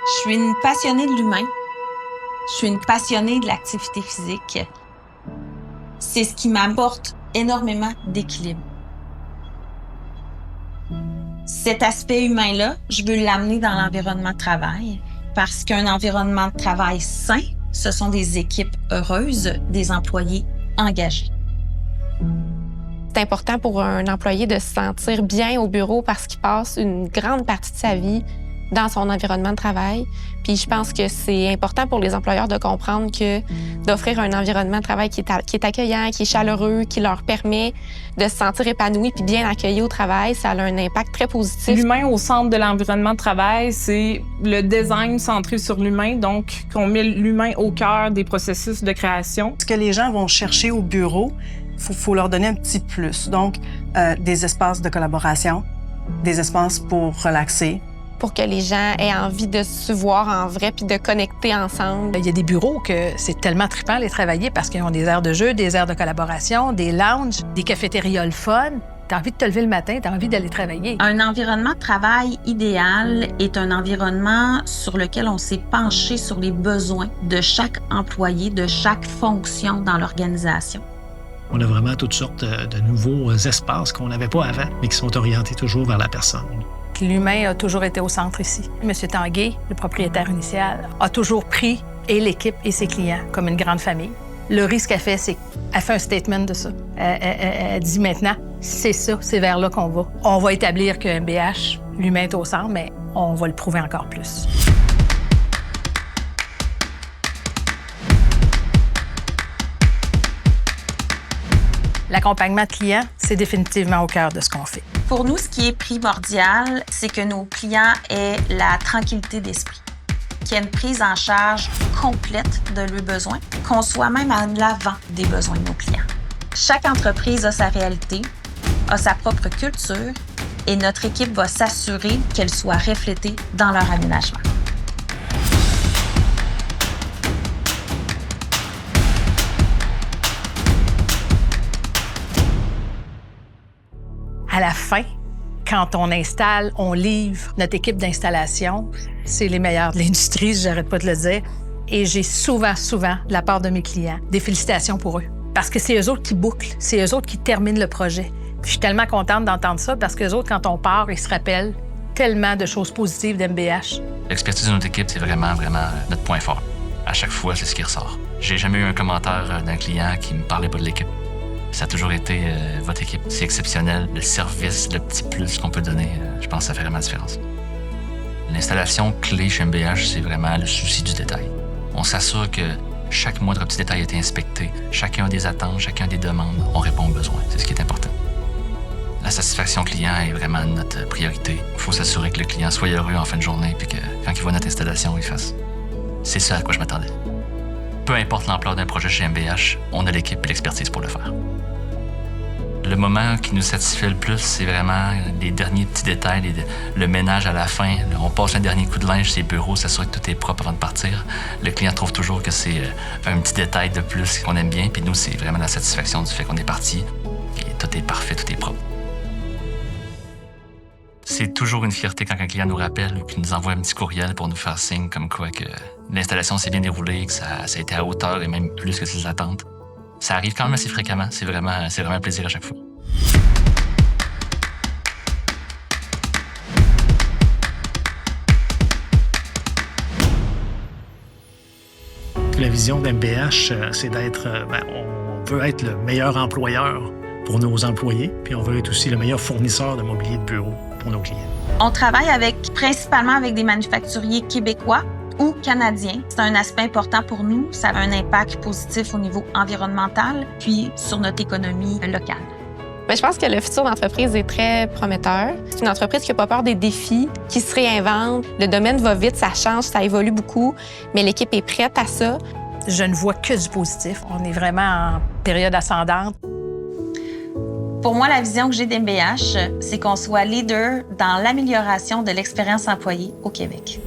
Je suis une passionnée de l'humain. Je suis une passionnée de l'activité physique. C'est ce qui m'apporte énormément d'équilibre. Cet aspect humain-là, je veux l'amener dans l'environnement de travail parce qu'un environnement de travail sain, ce sont des équipes heureuses, des employés engagés. C'est important pour un employé de se sentir bien au bureau parce qu'il passe une grande partie de sa vie dans son environnement de travail. Puis je pense que c'est important pour les employeurs de comprendre que d'offrir un environnement de travail qui est accueillant, qui est chaleureux, qui leur permet de se sentir épanoui puis bien accueilli au travail, ça a un impact très positif. L'humain au centre de l'environnement de travail, c'est le design centré sur l'humain, donc qu'on met l'humain au cœur des processus de création. Ce que les gens vont chercher au bureau, faut leur donner un petit plus. Donc, des espaces de collaboration, des espaces pour relaxer. Pour que les gens aient envie de se voir en vrai puis de connecter ensemble. Il y a des bureaux que c'est tellement trippant les travailler parce qu'ils ont des aires de jeu, des aires de collaboration, des lounges, des cafétérias le fun. T'as envie de te lever le matin, t'as envie d'aller travailler. Un environnement de travail idéal est un environnement sur lequel on s'est penché sur les besoins de chaque employé, de chaque fonction dans l'organisation. On a vraiment toutes sortes de nouveaux espaces qu'on n'avait pas avant, mais qui sont orientés toujours vers la personne. L'humain a toujours été au centre ici. M. Tanguay, le propriétaire initial, a toujours pris et l'équipe et ses clients comme une grande famille. Le risque qu'elle fait, c'est qu'elle fait un statement de ça. Elle dit maintenant, c'est ça, c'est vers là qu'on va. On va établir que MBH, l'humain est au centre, mais on va le prouver encore plus. L'accompagnement de clients, c'est définitivement au cœur de ce qu'on fait. Pour nous, ce qui est primordial, c'est que nos clients aient la tranquillité d'esprit, qu'il y ait une prise en charge complète de leurs besoins, qu'on soit même à l'avant des besoins de nos clients. Chaque entreprise a sa réalité, a sa propre culture, et notre équipe va s'assurer qu'elle soit reflétée dans leur aménagement. À la fin, quand on installe, on livre notre équipe d'installation, c'est les meilleurs de l'industrie, j'arrête pas de le dire. Et j'ai souvent, de la part de mes clients, des félicitations pour eux. Parce que c'est eux autres qui bouclent, c'est eux autres qui terminent le projet. Puis je suis tellement contente d'entendre ça parce qu'eux autres, quand on part, ils se rappellent tellement de choses positives d'MBH. L'expertise de notre équipe, c'est vraiment notre point fort. À chaque fois, c'est ce qui ressort. J'ai jamais eu un commentaire d'un client qui me parlait pas de l'équipe. Ça a toujours été votre équipe. C'est exceptionnel. Le service, le petit plus qu'on peut donner, je pense que ça fait vraiment la différence. L'installation clé chez MBH, c'est vraiment le souci du détail. On s'assure que chaque moindre petit détail a été inspecté. Chacun a des attentes, chacun a des demandes. On répond aux besoins. C'est ce qui est important. La satisfaction client est vraiment notre priorité. Il faut s'assurer que le client soit heureux en fin de journée puis que quand il voit notre installation, il fasse. C'est ça à quoi je m'attendais. Peu importe l'ampleur d'un projet chez MBH, on a l'équipe et l'expertise pour le faire. Le moment qui nous satisfait le plus, c'est vraiment les derniers petits détails, le ménage à la fin. On passe un dernier coup de linge sur les bureaux, s'assurer que tout est propre avant de partir. Le client trouve toujours que c'est un petit détail de plus qu'on aime bien. Puis nous, c'est vraiment la satisfaction du fait qu'on est parti. Et tout est parfait, tout est propre. C'est toujours une fierté quand un client nous rappelle ou qu'il nous envoie un petit courriel pour nous faire signe comme quoi que l'installation s'est bien déroulée, que ça a été à hauteur et même plus que ses attentes. Ça arrive quand même assez fréquemment. C'est vraiment un plaisir à chaque fois. La vision d'MBH, c'est d'être... on veut être le meilleur employeur pour nos employés, puis on veut être aussi le meilleur fournisseur de mobilier de bureau pour nos clients. On travaille principalement avec des manufacturiers québécois ou canadiens. C'est un aspect important pour nous. Ça a un impact positif au niveau environnemental, puis sur notre économie locale. Mais je pense que le futur d'entreprise est très prometteur. C'est une entreprise qui n'a pas peur des défis, qui se réinvente. Le domaine va vite, ça change, ça évolue beaucoup, mais l'équipe est prête à ça. Je ne vois que du positif. On est vraiment en période ascendante. Pour moi, la vision que j'ai d'MBH, c'est qu'on soit leader dans l'amélioration de l'expérience employée au Québec.